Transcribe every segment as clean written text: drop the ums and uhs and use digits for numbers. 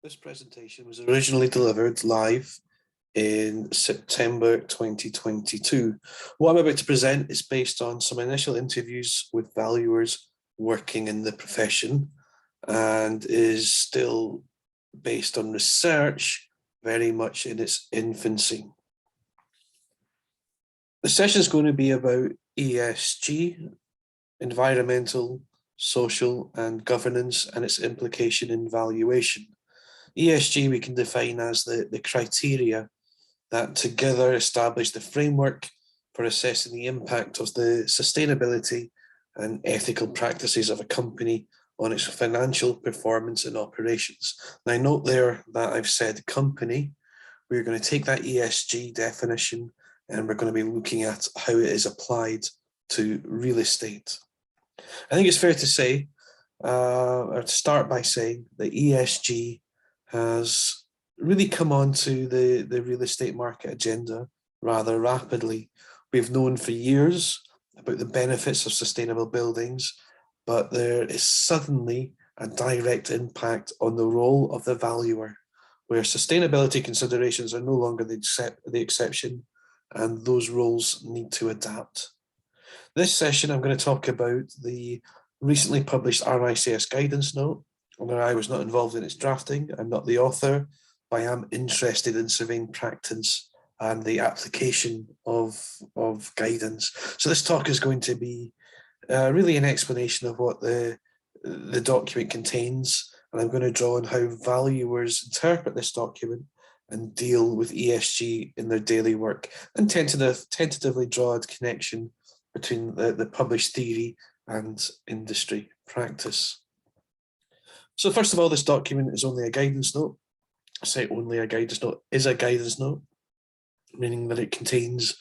This presentation was originally delivered live in September 2022. What I'm about to present is based on some initial interviews with valuers working in the profession and is still based on research very much in its infancy. The session is going to be about ESG, environmental, social and governance, and its implication in valuation. ESG we can define as the criteria that together establish the framework for assessing the impact of the sustainability and ethical practices of a company on its financial performance and operations. Now note there that I've said company. We're going to take that ESG definition and we're going to be looking at how it is applied to real estate. I think it's fair to say, or to start by saying that ESG has really come onto the real estate market agenda rather rapidly. We've known for years about the benefits of sustainable buildings, but there is suddenly a direct impact on the role of the valuer, where sustainability considerations are no longer the exception, and those roles need to adapt. This session, I'm going to talk about the recently published RICS guidance note. Although I was not involved in its drafting, I'm not the author, but I am interested in surveying practice and the application of guidance. So this talk is going to be really an explanation of what the document contains, and I'm going to draw on how valuers interpret this document and deal with ESG in their daily work, and tentatively draw a connection between the published theory and industry practice. So first of all, this document is only a guidance note. I say only a guidance note is a guidance note, meaning that it contains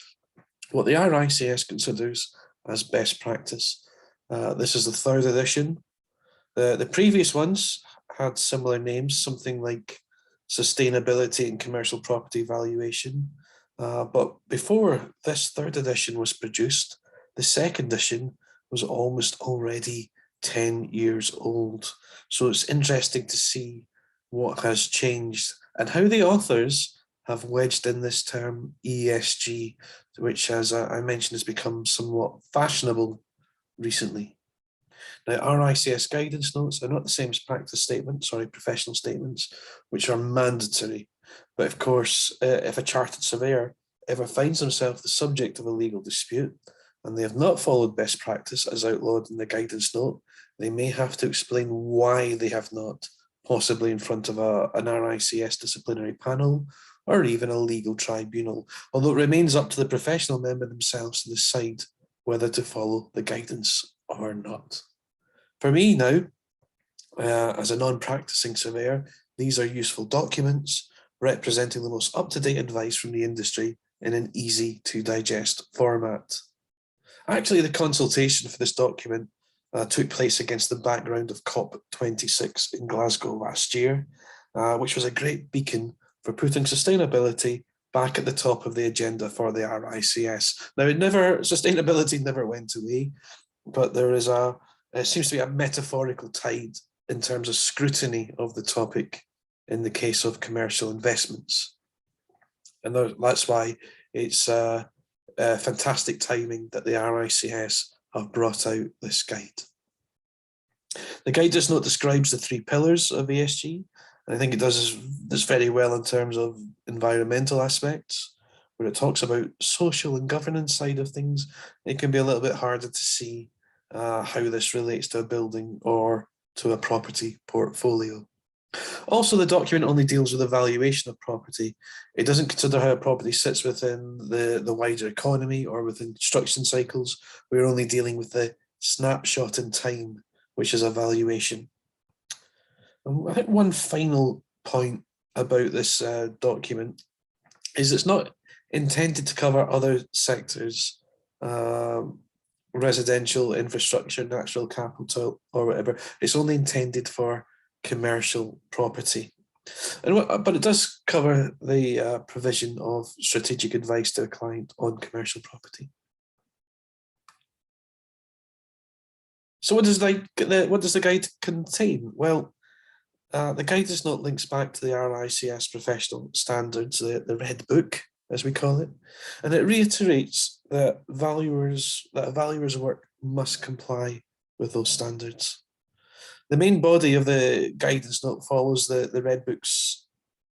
what the RICS considers as best practice. This is the third edition. The previous ones had similar names, something like Sustainability and Commercial Property Valuation. But before this third edition was produced, the second edition was almost already 10 years old. So it's interesting to see what has changed and how the authors have wedged in this term ESG, which, as I mentioned, has become somewhat fashionable recently. Now, RICS guidance notes are not the same as practice statements, professional statements, which are mandatory. But of course, if a chartered surveyor ever finds himself the subject of a legal dispute and they have not followed best practice as outlawed in the guidance note, they may have to explain why they have not, possibly in front of an RICS disciplinary panel or even a legal tribunal, although it remains up to the professional member themselves to decide whether to follow the guidance or not. For me now, as a non-practicing surveyor, these are useful documents representing the most up-to-date advice from the industry in an easy to digest format. Actually, the consultation for this document took place against the background of COP26 in Glasgow last year, which was a great beacon for putting sustainability back at the top of the agenda for the RICS. Now, sustainability never went away, but it seems to be a metaphorical tide in terms of scrutiny of the topic in the case of commercial investments. And that's why it's fantastic timing that the RICS have brought out this guide. The guidance note describes the three pillars of ESG, and I think it does this very well in terms of environmental aspects, where it talks about social and governance side of things. It can be a little bit harder to see how this relates to a building or to a property portfolio. Also, the document only deals with the valuation of property. It doesn't consider how a property sits within the wider economy or within construction cycles. We're only dealing with the snapshot in time, which is a valuation. And I think one final point about this document is it's not intended to cover other sectors, residential, infrastructure, natural capital, or whatever. It's only intended for commercial property. But it does cover the provision of strategic advice to a client on commercial property. So what does the guide contain? Well, The guidance note links back to the RICS professional standards, the Red Book, as we call it, and it reiterates that a valuer's work must comply with those standards. The main body of the guidance note follows the Red Book's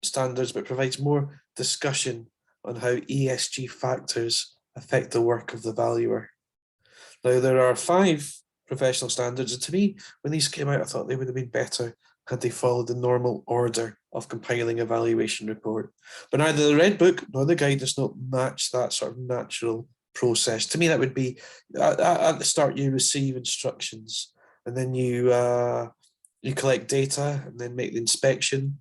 standards, but provides more discussion on how ESG factors affect the work of the valuer. Now, there are 5 professional standards, and to me, when these came out, I thought they would have been better had they followed the normal order of compiling a valuation report. But neither the Red Book nor the guidance note match that sort of natural process. To me, that would be at the start you receive instructions, and then you collect data, and then make the inspection.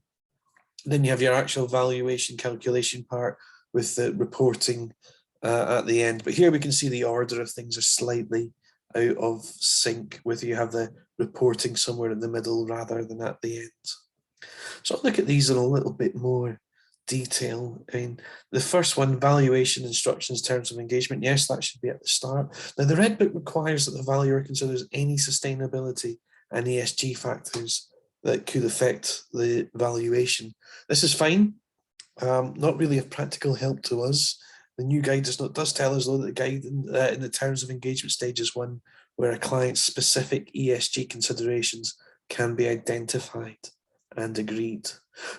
And then you have your actual valuation calculation part with the reporting at the end. But here we can see the order of things are slightly out of sync, whether you have the reporting somewhere in the middle rather than at the end. So I'll look at these in a little bit more detail. I mean, the first one, valuation instructions, terms of engagement. Yes, that should be at the start. Now, the Red Book requires that the valuer considers any sustainability and ESG factors that could affect the valuation. This is fine, not really of practical help to us. The new guidance note does tell us, though, that the guide in the terms of engagement stage is one where a client's specific ESG considerations can be identified and agreed.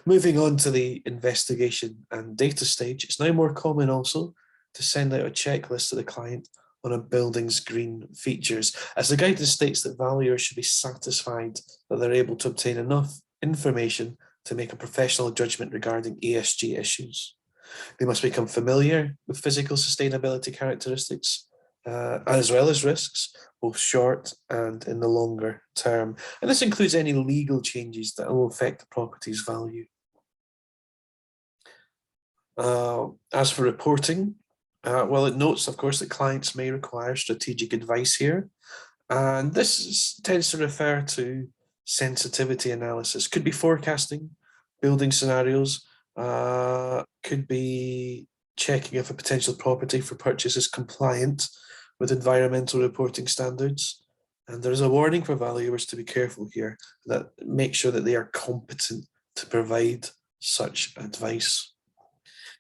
Moving on to the investigation and data stage, it's now more common also to send out a checklist to the client on a building's green features, as the guidance states that valuers should be satisfied that they're able to obtain enough information to make a professional judgment regarding ESG issues. They must become familiar with physical sustainability characteristics, as well as risks, both short and in the longer term. And this includes any legal changes that will affect the property's value. As for reporting, well, it notes, of course, that clients may require strategic advice here. And this tends to refer to sensitivity analysis. Could be forecasting, building scenarios, could be checking if a potential property for purchase is compliant with environmental reporting standards. And there is a warning for valuers to be careful here, that make sure that they are competent to provide such advice.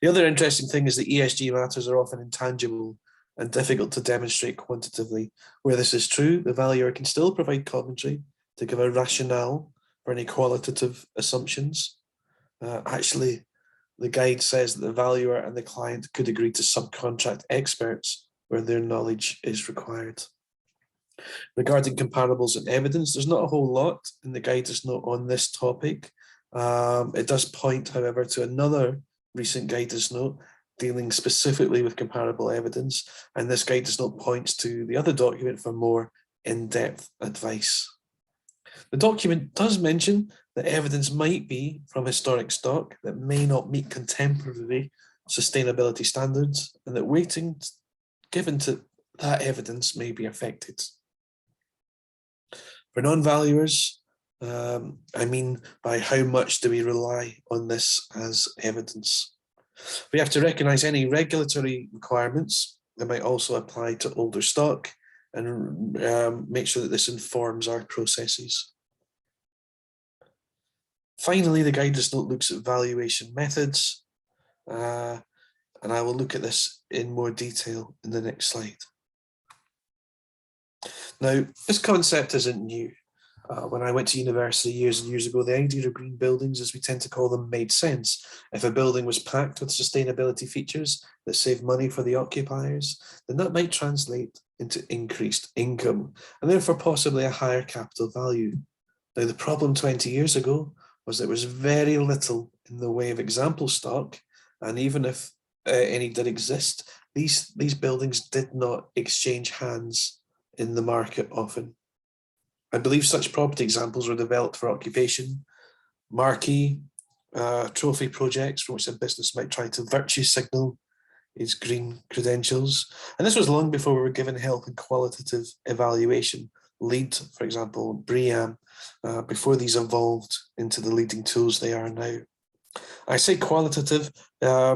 The other interesting thing is that ESG matters are often intangible and difficult to demonstrate quantitatively. Where this is true, the valuer can still provide commentary to give a rationale for any qualitative assumptions. Actually, the guide says that the valuer and the client could agree to subcontract experts where their knowledge is required. Regarding comparables and evidence, there's not a whole lot in the guidance note on this topic. It does point, however, to another recent guidance note dealing specifically with comparable evidence, and this guidance note points to the other document for more in-depth advice. The document does mention that evidence might be from historic stock that may not meet contemporary sustainability standards, and that weighting given to that evidence may be affected. For non-valuers, I mean by how much do we rely on this as evidence? We have to recognise any regulatory requirements that might also apply to older stock, and make sure that this informs our processes. Finally, the guidance note looks at valuation methods, and I will look at this in more detail in the next slide. Now, this concept isn't new. When I went to university years and years ago, the idea of green buildings, as we tend to call them, made sense. If a building was packed with sustainability features that save money for the occupiers, then that might translate into increased income, and therefore possibly a higher capital value. Now, the problem 20 years ago was there was very little in the way of example stock, and even if any did exist, these buildings did not exchange hands in the market often. I believe such property examples were developed for occupation, marquee, trophy projects for which a business might try to virtue signal its green credentials. And this was long before we were given health and qualitative evaluation, LEED, for example, BREEAM, before these evolved into the leading tools they are now. I say qualitative, I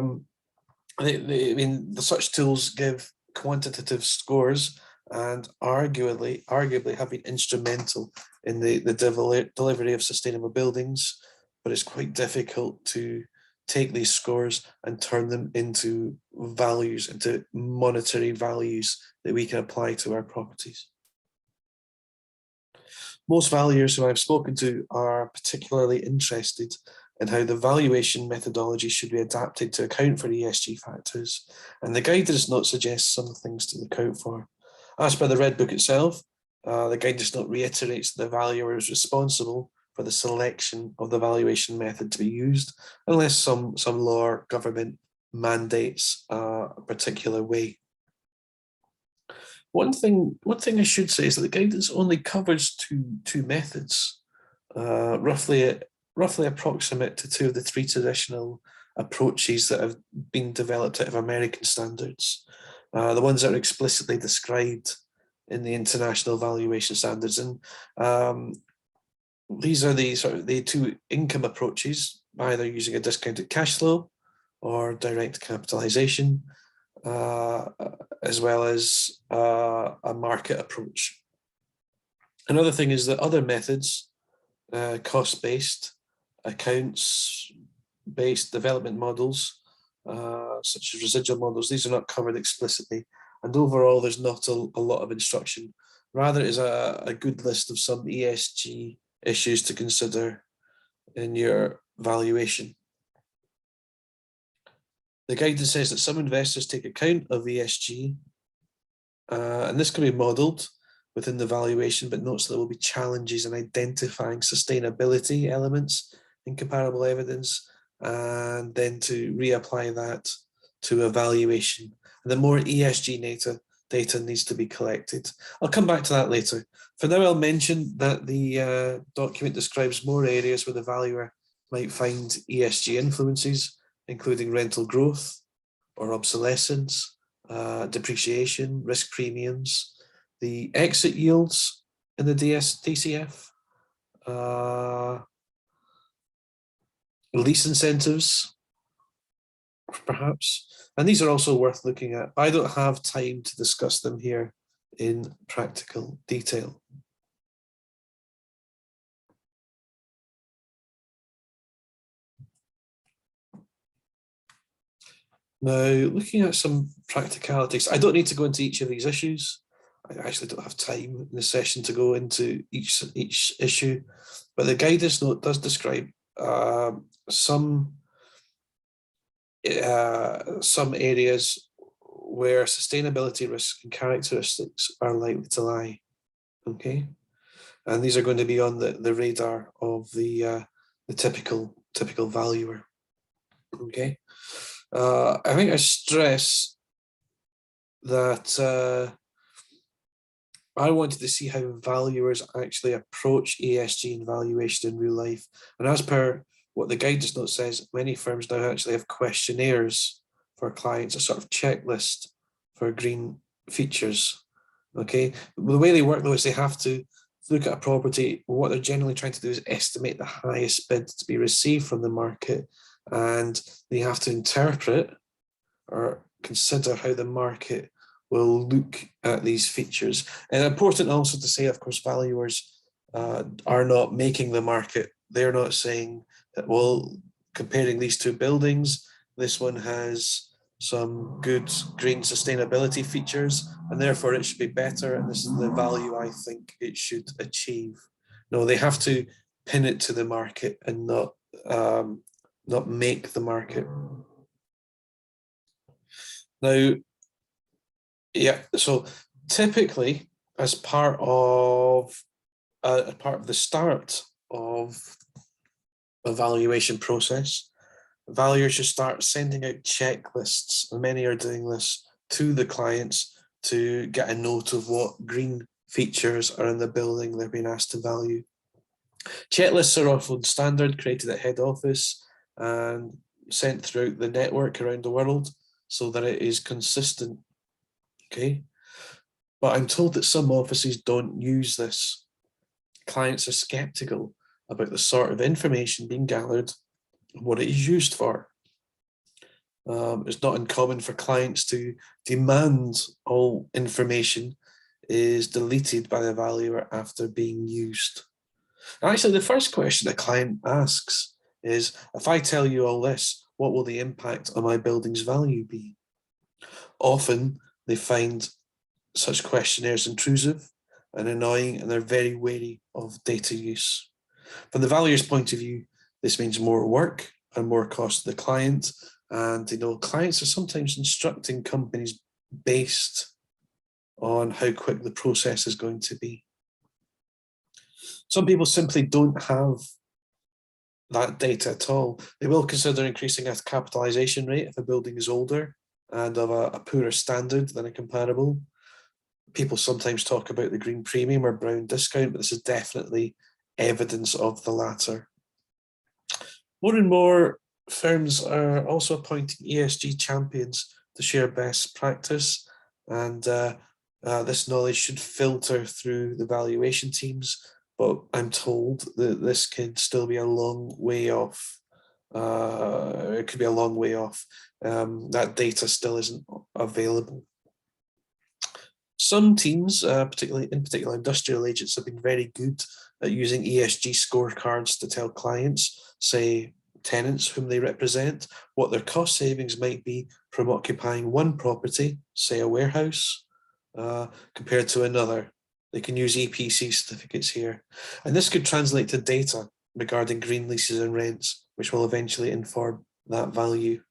mean, such tools give quantitative scores and arguably have been instrumental in the delivery of sustainable buildings, but it's quite difficult to take these scores and turn them into values, into monetary values that we can apply to our properties. Most valuers who I've spoken to are particularly interested in how the valuation methodology should be adapted to account for ESG factors, and the guidance note suggests some things to look out for. As per the Red Book itself, the guidance note reiterates that the valuer is responsible for the selection of the valuation method to be used, unless some law or government mandates a particular way. One thing I should say is that the guidance only covers two methods, roughly approximate to two of the three traditional approaches that have been developed out of American standards, the ones that are explicitly described in the international valuation standards. And these are the two income approaches, either using a discounted cash flow or direct capitalization, as well as a market approach. Another thing is that other methods, cost-based, accounts-based development models, such as residual models, these are not covered explicitly. And overall, there's not a lot of instruction. Rather, it is a good list of some ESG issues to consider in your valuation. The guidance says that some investors take account of ESG, and this can be modelled within the valuation, but notes that there will be challenges in identifying sustainability elements in comparable evidence, and then to reapply that to a valuation. And the more ESG data needs to be collected. I'll come back to that later. For now, I'll mention that the document describes more areas where the valuer might find ESG influences, including rental growth or obsolescence, depreciation, risk premiums, the exit yields in the DCF, lease incentives, perhaps. And these are also worth looking at. I don't have time to discuss them here in practical detail. Now, looking at some practicalities, I don't need to go into each of these issues. I actually don't have time in the session to go into each issue, but the guidance note does describe some areas where sustainability risks and characteristics are likely to lie. Okay, and these are going to be on the radar of the typical valuer. Okay. I think I stress that I wanted to see how valuers actually approach ESG and valuation in real life. And as per what the guidance note says, many firms now actually have questionnaires for clients, a sort of checklist for green features. Okay, the way they work though is they have to look at a property. What they're generally trying to do is estimate the highest bid to be received from the market, and they have to interpret or consider how the market will look at these features. And important also to say, of course, valuers are not making the market. They're not saying that, well, comparing these two buildings, this one has some good green sustainability features, and therefore it should be better, and this is the value I think it should achieve. No, they have to pin it to the market and not make the market. Now, yeah, so typically as part of the start of a valuation process, valuers should start sending out checklists, and many are doing this, to the clients to get a note of what green features are in the building they're being asked to value. Checklists are often standard, created at head office and sent throughout the network around the world so that it is consistent. Okay, but I'm told that some offices don't use this. Clients are skeptical about the sort of information being gathered and what it is used for. It's not uncommon for clients to demand all information is deleted by the valuer after being used. Actually, the first question a client asks is, if I tell you all this, what will the impact on my building's value be? Often they find such questionnaires intrusive and annoying, and they're very wary of data use. From the valuer's point of view, this means more work and more cost to the client. And clients are sometimes instructing companies based on how quick the process is going to be. Some people simply don't have that data at all. They will consider increasing a capitalization rate if a building is older and of a poorer standard than a comparable. People sometimes talk about the green premium or brown discount, but this is definitely evidence of the latter. More and more firms are also appointing ESG champions to share best practice, and this knowledge should filter through the valuation teams, but I'm told that this could still be a long way off. It could be a long way off. That data still isn't available. Some teams, particularly industrial agents, have been very good at using ESG scorecards to tell clients, say tenants whom they represent, what their cost savings might be from occupying one property, say a warehouse, compared to another. They can use EPC certificates here. And this could translate to data regarding green leases and rents, which will eventually inform that value.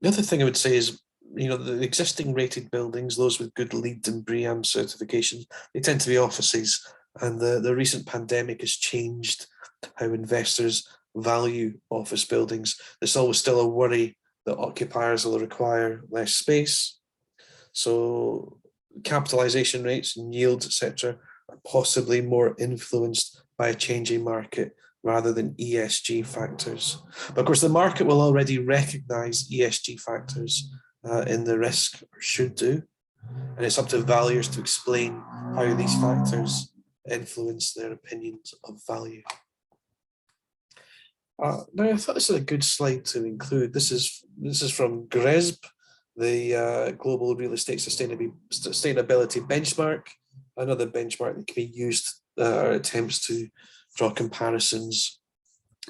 The other thing I would say is, the existing rated buildings, those with good LEED and BREEAM certifications, they tend to be offices. And the recent pandemic has changed how investors value office buildings. There's always still a worry that occupiers will require less space. So capitalization rates and yields, etc., are possibly more influenced by a changing market rather than ESG factors. But of course, the market will already recognize ESG factors in the risk, or should do. And it's up to valuers to explain how these factors influence their opinions of value. Now, I thought this is a good slide to include. This is from GRESB, the Global Real Estate Sustainability Benchmark, another benchmark that can be used or attempts to draw comparisons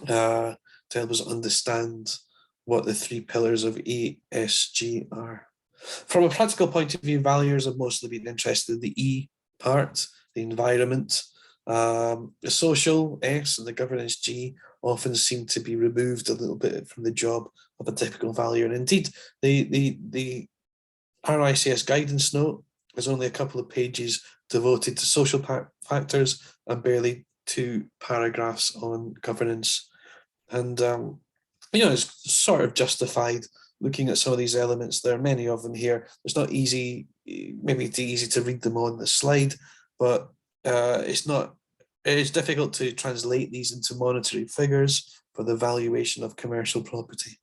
to help us understand what the three pillars of ESG are. From a practical point of view, valuers have mostly been interested in the E part, the environment. The social, S, and the governance, G, often seem to be removed a little bit from the job of a typical valuer. And indeed, the RICS guidance note is only a couple of pages devoted to social factors and barely 2 paragraphs on governance. And it's sort of justified looking at some of these elements. There are many of them here. It's not easy, maybe it's easy to read them on the slide, but it's difficult to translate these into monetary figures for the valuation of commercial property.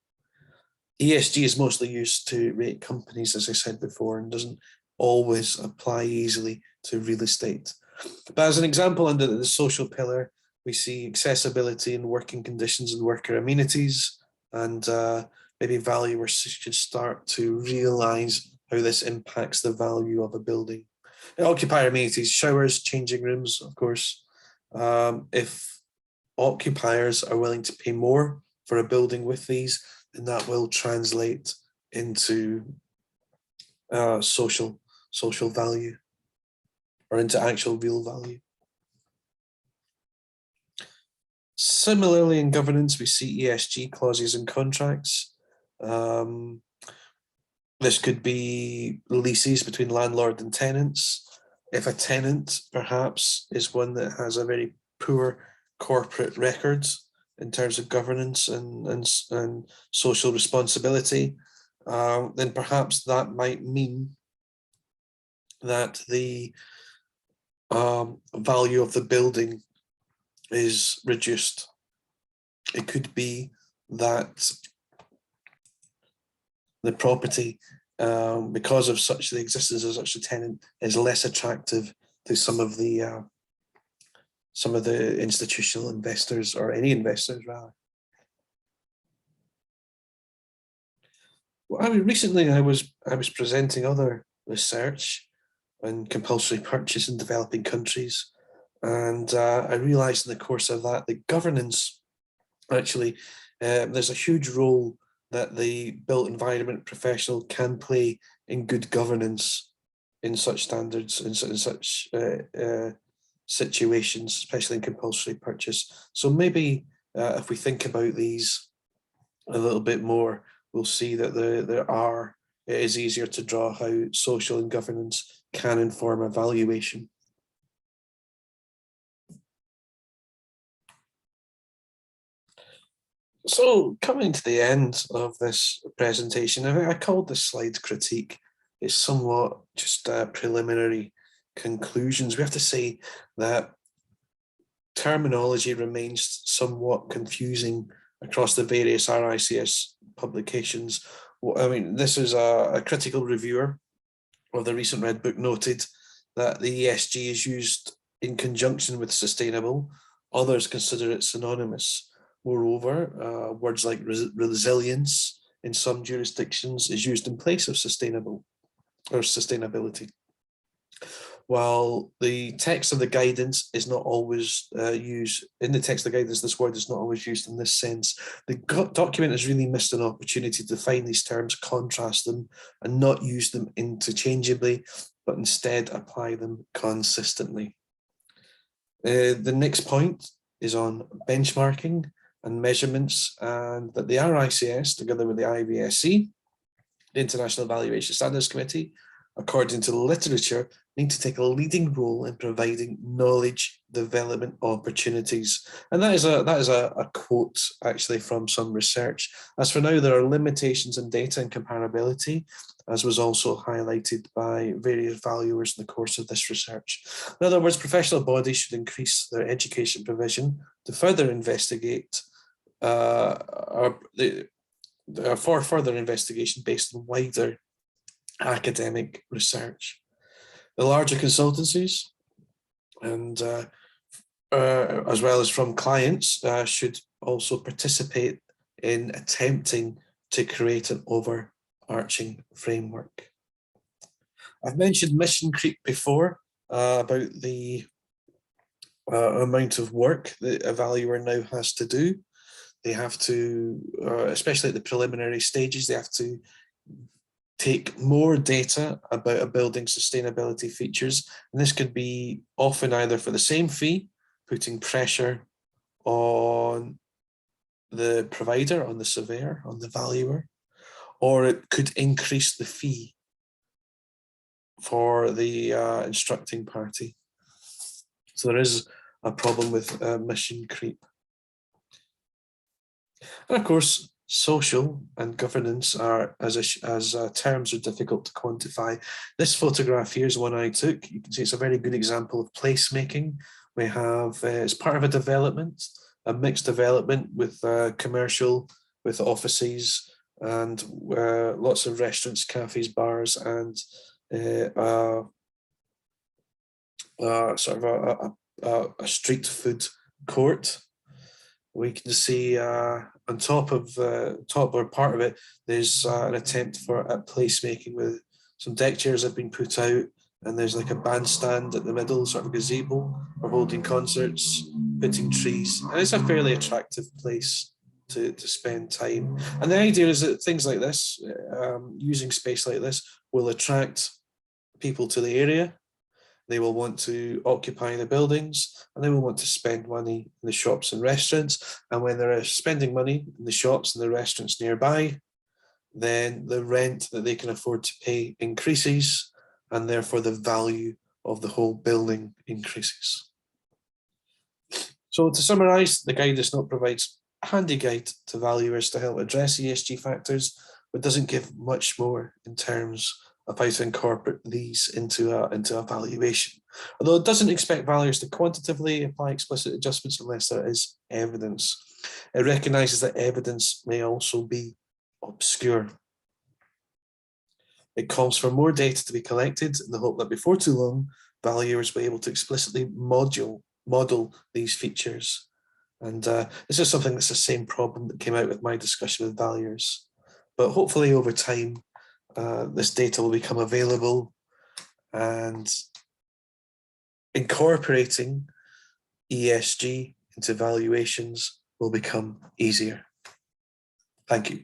ESG is mostly used to rate companies, as I said before, and doesn't always apply easily to real estate. But as an example, under the social pillar, we see accessibility and working conditions and worker amenities, and maybe valuers should start to realize how this impacts the value of a building. Occupier amenities, showers, changing rooms, of course. If occupiers are willing to pay more for a building with these, then that will translate into social value, or into actual real value. Similarly, in governance, we see ESG clauses in contracts. This could be leases between landlord and tenants. If a tenant, perhaps, is one that has a very poor corporate record in terms of governance and social responsibility, then perhaps that might mean that the value of the building is reduced. It could be that the property, because of the existence of such a tenant, is less attractive to some of the institutional investors, or any investors rather. Well, recently I was presenting other research on compulsory purchase in developing countries, And I realized in the course of that, the governance, actually, there's a huge role that the built environment professional can play in good governance in such standards, in such situations, especially in compulsory purchase. So maybe if we think about these a little bit more, we'll see that it is easier to draw how social and governance can inform evaluation. So coming to the end of this presentation, I called this slide critique. It's somewhat just preliminary conclusions. We have to say that terminology remains somewhat confusing across the various RICS publications. I mean, this is a critical reviewer of the recent Red Book noted that the ESG is used in conjunction with sustainable. Others consider it synonymous. Moreover, words like resilience in some jurisdictions is used in place of sustainable or sustainability. While the text of the guidance is not always used, in the text of the guidance, this word is not always used in this sense. The document has really missed an opportunity to define these terms, contrast them, and not use them interchangeably, but instead apply them consistently. The next point is on benchmarking and measurements, and that the RICS, together with the IVSC, the International Valuation Standards Committee, according to the literature, need to take a leading role in providing knowledge development opportunities. And that is a quote actually from some research. As for now, there are limitations in data and comparability, as was also highlighted by various valuers in the course of this research. In other words, professional bodies should increase their education provision to further investigate for further investigation based on wider academic research. The larger consultancies, and as well as from clients, should also participate in attempting to create an overarching framework. I've mentioned mission creep before, about the amount of work that a valuer now has to do. They have to, especially at the preliminary stages, they have to take more data about a building's sustainability features. And this could be often either for the same fee, putting pressure on the provider, on the surveyor, on the valuer, or it could increase the fee for the instructing party. So there is a problem with mission creep. And of course, social and governance are, as terms, are difficult to quantify. This photograph here is one I took. You can see it's a very good example of placemaking. We have, as part of a development, a mixed development with commercial, with offices, and lots of restaurants, cafes, bars, and sort of a street food court. We can see on top of or part of it, there's an attempt for placemaking with some deck chairs have been put out, and there's like a bandstand at the middle, sort of a gazebo, for holding concerts, putting trees, and it's a fairly attractive place to spend time. And the idea is that things like this, using space like this, will attract people to the area. They will want to occupy the buildings, and they will want to spend money in the shops and restaurants. And when they're spending money in the shops and the restaurants nearby, then the rent that they can afford to pay increases, and therefore the value of the whole building increases. So to summarize, the guidance note provides a handy guide to valuers to help address ESG factors, but doesn't give much more in terms of how to incorporate these into a valuation. Although it doesn't expect valuers to quantitatively apply explicit adjustments unless there is evidence. It recognises that evidence may also be obscure. It calls for more data to be collected in the hope that before too long, valuers will be able to explicitly model these features. And this is something that's the same problem that came out with my discussion with valuers. But hopefully over time, this data will become available, and incorporating ESG into valuations will become easier. Thank you.